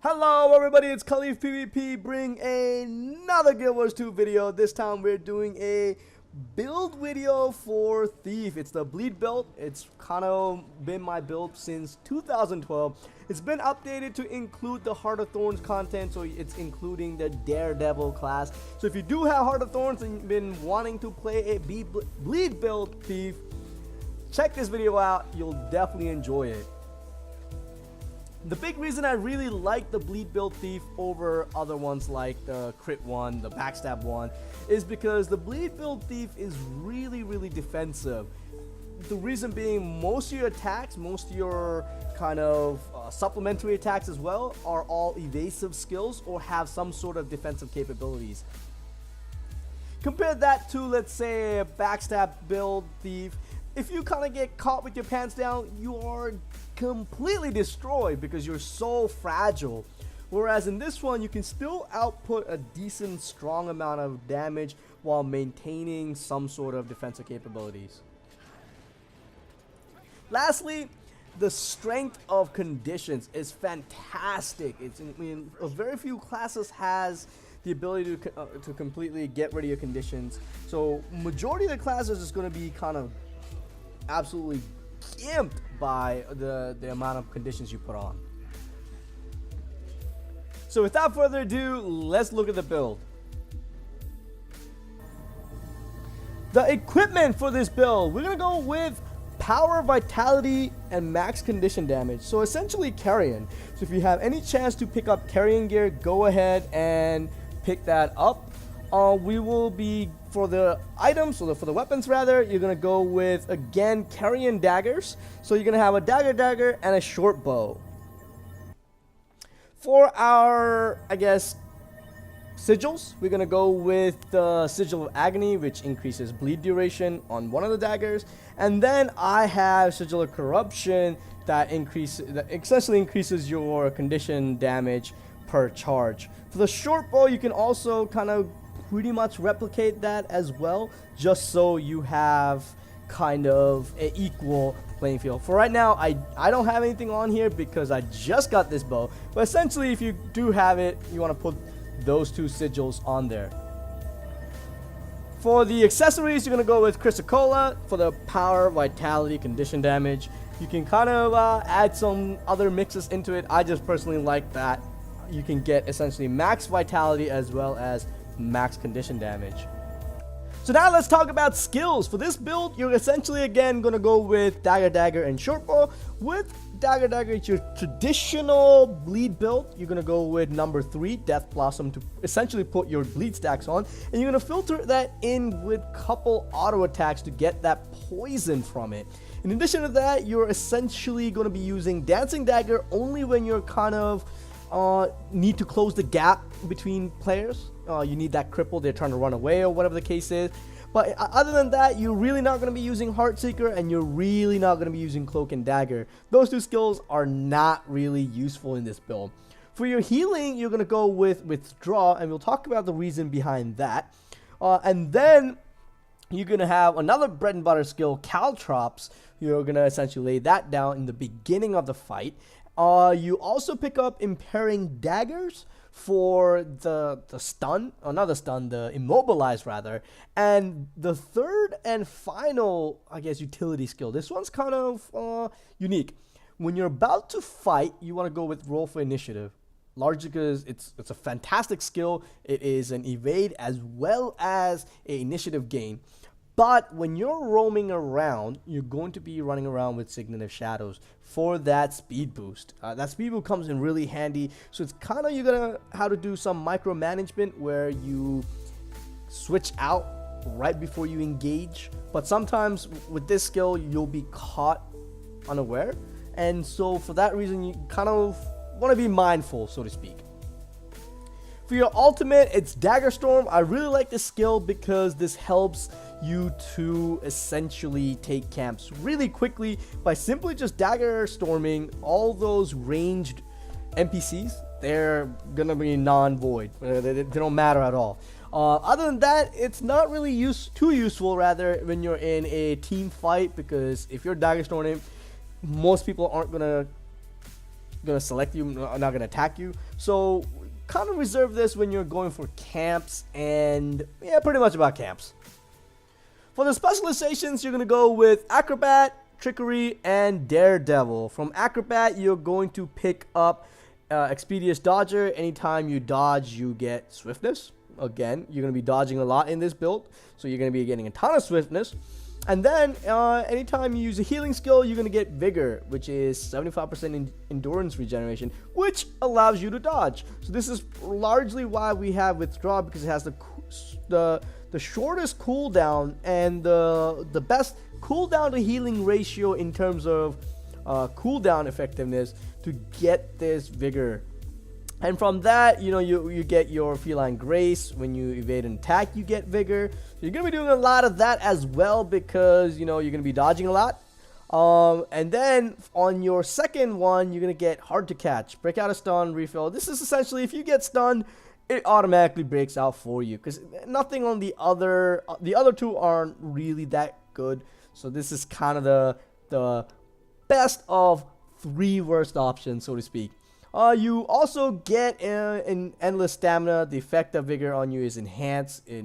Hello everybody, it's KhalifPVP bringing another GW2 video. This time we're doing a build video for Thief. It's the bleed build. It's kind of been my build since 2012. It's been updated to include the Heart of Thorns content, so it's including the Daredevil class. So if you do have Heart of Thorns and you've been wanting to play a bleed build Thief, check this video out. You'll definitely enjoy it. The big reason I really like the bleed build Thief over other ones like the crit one, the backstab one, is because the bleed build Thief is really defensive. The reason being, most of your attacks, most of your kind of supplementary attacks as well, are all evasive skills or have some sort of defensive capabilities. Compare that to, let's say, a backstab build Thief. If you kind of get caught with your pants down, you are completely destroyed because you're so fragile. Whereas in this one, you can still output a decent, strong amount of damage while maintaining some sort of defensive capabilities. Lastly, the strength of conditions is fantastic. Very few classes has the ability to completely get rid of your conditions. So majority of the classes is going to be kind of absolutely gimped by the amount of conditions you put on. So without further ado, let's look at the build. The equipment for this build, we're gonna go with power, vitality, and max condition damage. So essentially carrion. So if you have any chance to pick up carrion gear, go ahead and pick that up. We will be, for the items, so for the weapons rather, you're going to go with, again, carrion daggers. So you're going to have a dagger and a short bow. For our, I guess, sigils, we're going to go with the Sigil of Agony, which increases bleed duration on one of the daggers. And then I have Sigil of Corruption that essentially increases your condition damage per charge. For the short bow, you can also kind of pretty much replicate that as well, just so you have kind of an equal playing field. For right now, I don't have anything on here because I just got this bow, but essentially if you do have it, you want to put those two sigils on there. For the accessories, you're going to go with Chrysocolla for the power, vitality, condition damage. You can kind of add some other mixes into it. I just personally like that. You can get essentially max vitality as well as max condition damage. So now let's talk about skills. For this build, you're essentially again going to go with dagger and short bow. With dagger, it's your traditional bleed build. You're going to go with number 3, Death Blossom, to essentially put your bleed stacks on, and you're going to filter that in with couple auto attacks to get that poison from it. In addition to that, you're essentially going to be using Dancing Dagger only when you're kind of need to close the gap between players. You need that cripple, they're trying to run away or whatever the case is. But other than that, you're really not going to be using Heartseeker, and you're really not going to be using Cloak and Dagger. Those two skills are not really useful in this build. For your healing, you're going to go with Withdraw, and we'll talk about the reason behind that. And then you're going to have another bread and butter skill, Caltrops. You're going to essentially lay that down in the beginning of the fight. You also pick up Impairing Daggers for the stun, or not the stun, the immobilize rather. And the third and final, I guess, utility skill. This one's kind of unique. When you're about to fight, you want to go with Roll for Initiative. Largely because it's a fantastic skill. It is an evade as well as an initiative gain. But when you're roaming around, you're going to be running around with Signet of Shadows for that speed boost. That speed boost comes in really handy. So it's kind of, you're going to have to do some micromanagement where you switch out right before you engage. But sometimes with this skill, you'll be caught unaware. And so for that reason, you kind of want to be mindful, so to speak. For your ultimate, it's Dagger Storm. I really like this skill because this helps you to essentially take camps really quickly by simply just Dagger Storming all those ranged NPCs. They're gonna be non-void. They don't matter at all. Other than that, it's not really too useful rather when you're in a team fight, because if you're Dagger Storming, most people aren't gonna gonna select you, not gonna attack you. So kind of reserve this when you're going for camps, and yeah, pretty much about camps. For the specializations, you're gonna go with Acrobat, Trickery, and Daredevil. From Acrobat, you're going to pick up Expeditious Dodger. Anytime you dodge, you get Swiftness. Again, you're gonna be dodging a lot in this build, so you're gonna be getting a ton of Swiftness. And then anytime you use a healing skill, you're going to get Vigor, which is 75% endurance regeneration, which allows you to dodge. So this is largely why we have Withdraw, because it has the shortest cooldown and the best cooldown to healing ratio in terms of cooldown effectiveness to get this Vigor. And from that, you get your Feline Grace. When you evade an attack, you get Vigor. So you're going to be doing a lot of that as well, because, you're going to be dodging a lot. And then on your second one, you're going to get Hard to Catch. Break out a stun, refill. This is essentially, if you get stunned, it automatically breaks out for you, because nothing on the other two aren't really that good. So this is kind of the best of 3 worst options, so to speak. You also get an endless stamina. The effect of Vigor on you is enhanced. It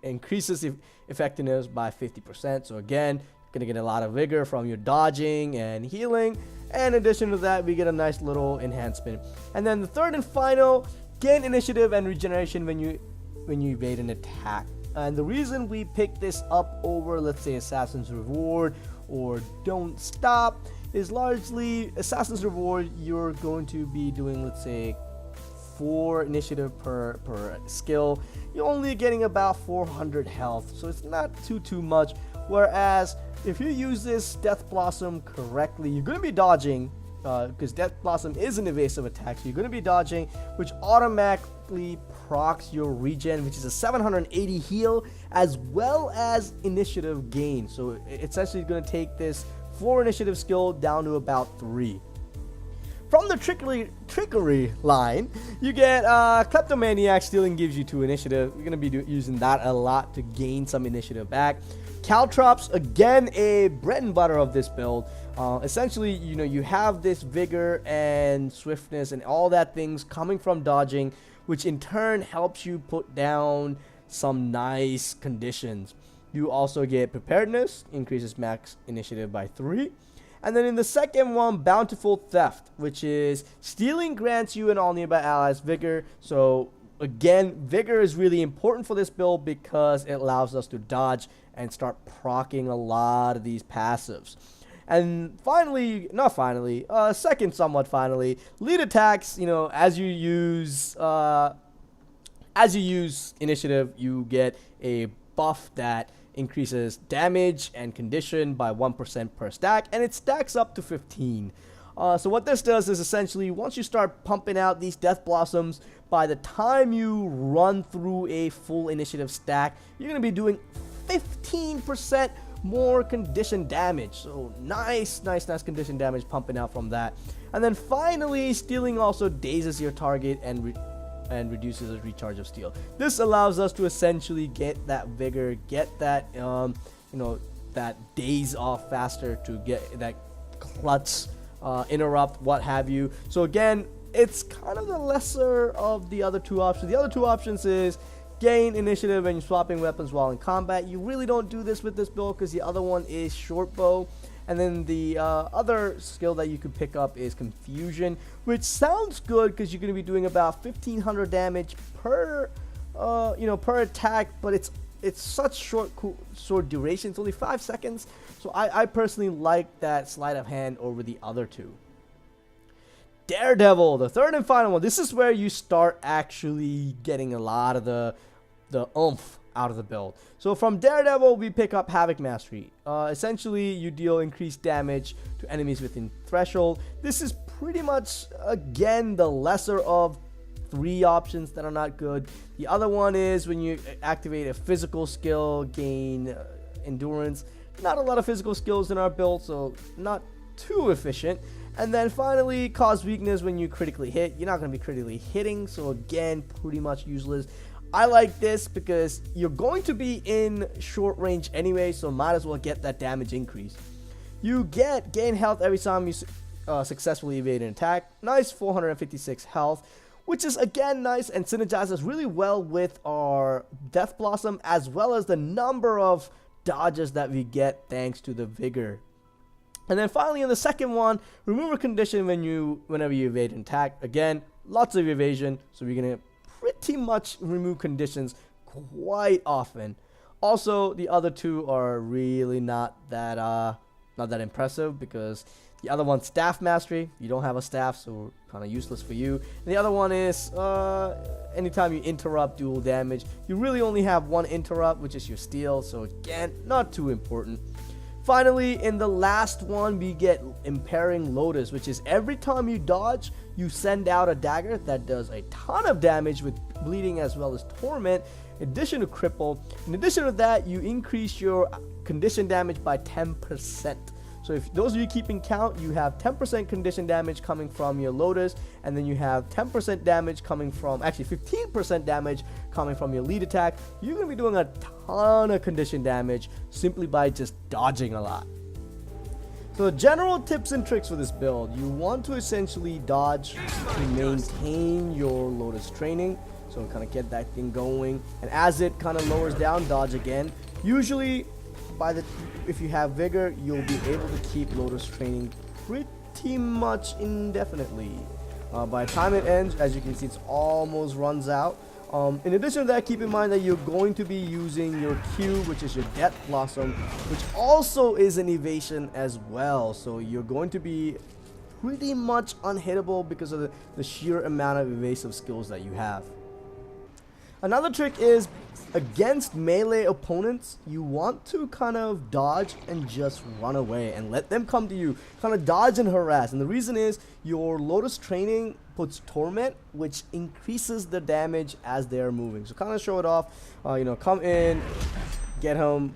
increases effectiveness by 50%. So again, you're going to get a lot of Vigor from your dodging and healing. And in addition to that, we get a nice little enhancement. And then the third and final, gain initiative and regeneration when you evade an attack. And the reason we pick this up over, let's say, Assassin's Reward or Don't Stop, is largely Assassin's Reward. You're going to be doing, let's say, 4 initiative per skill. You're only getting about 400 health, so it's not too much. Whereas if you use this Death Blossom correctly, you're going to be dodging, because Death Blossom is an evasive attack, so you're going to be dodging, which automatically procs your regen, which is a 780 heal, as well as initiative gain. So it's essentially going to take this 4 initiative skill down to about 3. From the trickery line, you get Kleptomaniac. Stealing gives you 2 initiative. You're going to be using that a lot to gain some initiative back. Caltrops, again, a bread and butter of this build. Essentially, you have this Vigor and Swiftness and all that things coming from dodging, which in turn helps you put down some nice conditions. You also get Preparedness, increases max initiative by 3. And then in the second one, Bountiful Theft, which is stealing grants you and all nearby allies Vigor. So again, Vigor is really important for this build because it allows us to dodge and start proccing a lot of these passives. And finally, second somewhat finally, lead attacks. As you use initiative, you get a buff that increases damage and condition by 1% per stack, and it stacks up to 15. So what this does is essentially, once you start pumping out these Death Blossoms, by the time you run through a full initiative stack, you're going to be doing 15% more condition damage. So nice condition damage pumping out from that. And then finally, stealing also dazes your target and reduces the recharge of steel. This allows us to essentially get that Vigor, get that that daze off faster, to get that clutch, interrupt, what have you. So again, it's kind of the lesser of the other 2 options. The other 2 options is gain initiative and swapping weapons while in combat. You really don't do this with this build because the other one is short bow. And then the other skill that you could pick up is Confusion, which sounds good because you're going to be doing about 1500 damage per attack, but it's such short duration. It's only 5 seconds. So I personally like that sleight of hand over the other 2. Daredevil, the third and final one. This is where you start actually getting a lot of the oomph out of the build. So from Daredevil, we pick up Havoc Mastery. Essentially, you deal increased damage to enemies within threshold. This is pretty much, again, the lesser of 3 options that are not good. The other one is when you activate a physical skill, gain endurance. Not a lot of physical skills in our build, so not too efficient. And then finally, cause weakness when you critically hit. You're not going to be critically hitting, so again, pretty much useless. I like this because you're going to be in short range anyway, so might as well get that damage increase. You get gain health every time successfully evade an attack. Nice 456 health, which is again nice and synergizes really well with our Death Blossom, as well as the number of dodges that we get thanks to the Vigor. And then finally in the second one, remove a condition whenever you evade an attack. Again, lots of evasion, so we're gonna pretty much remove conditions quite often. Also, the other two are really not that impressive, because the other one's Staff Mastery. You don't have a staff, so kind of useless for you. And the other one is anytime you interrupt dual damage, you really only have one interrupt, which is your Steel, so again, not too important. Finally, in the last one, we get Impairing Lotus, which is every time you dodge, you send out a dagger that does a ton of damage with bleeding as well as torment, in addition to cripple. In addition to that, you increase your condition damage by 10%. So if those of you keeping count, you have 10% condition damage coming from your Lotus, and then you have 10% damage coming from, actually 15% damage coming from your lead attack. You're going to be doing a ton of condition damage simply by just dodging a lot. So general tips and tricks for this build: you want to essentially dodge to maintain your Lotus training, so kind of get that thing going, and as it kind of lowers down, dodge again. Usually if you have Vigor, you'll be able to keep Lotus training pretty much indefinitely. By the time it ends, as you can see, it's almost runs out. In addition to that, keep in mind that you're going to be using your Q, which is your Death Blossom, which also is an evasion as well. So you're going to be pretty much unhittable because of the sheer amount of evasive skills that you have. Another trick is, against melee opponents, you want to kind of dodge and just run away and let them come to you. Kind of dodge and harass. And the reason is your Lotus training puts Torment, which increases the damage as they're moving. So kind of show it off. Come in, get him,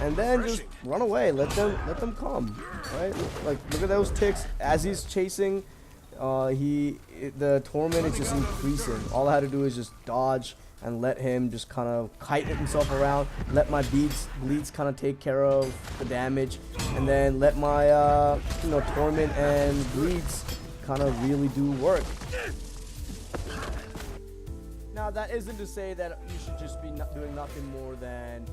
and then just run away. Let them come. Right? Like, look at those ticks as he's chasing. The Torment is just increasing. All I had to do is just dodge and let him just kind of kite himself around, let my bleeds kind of take care of the damage, and then let my Torment and bleeds kind of really do work. Now that isn't to say that you should just be doing nothing more than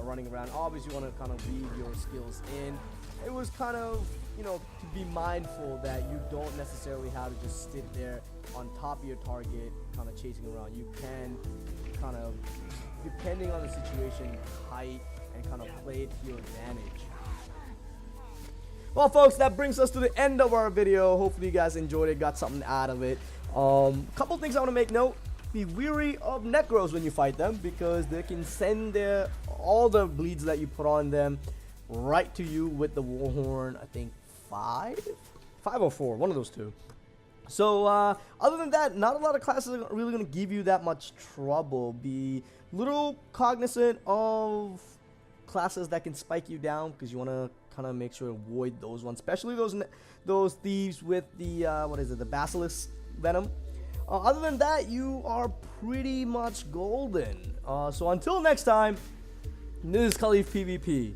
running around. Obviously you want to kind of weave your skills in. It was kind of, to be mindful that you don't necessarily have to just sit there on top of your target kind of chasing around. You can kind of, depending on the situation, kite and kind of play it to your advantage. Well folks, that brings us to the end of our video. Hopefully you guys enjoyed it, got something out of it. Couple things I want to make note: be wary of Necros when you fight them, because they can send all the bleeds that you put on them right to you with the Warhorn. I think 5 or 4, one of those two. So other than that, not a lot of classes are really going to give you that much trouble. Be little cognizant of classes that can spike you down, because you want to kind of make sure to avoid those ones, especially those thieves with the the Basilisk Venom. Other than that, you are pretty much golden. So until next time, this is KhalifPVP.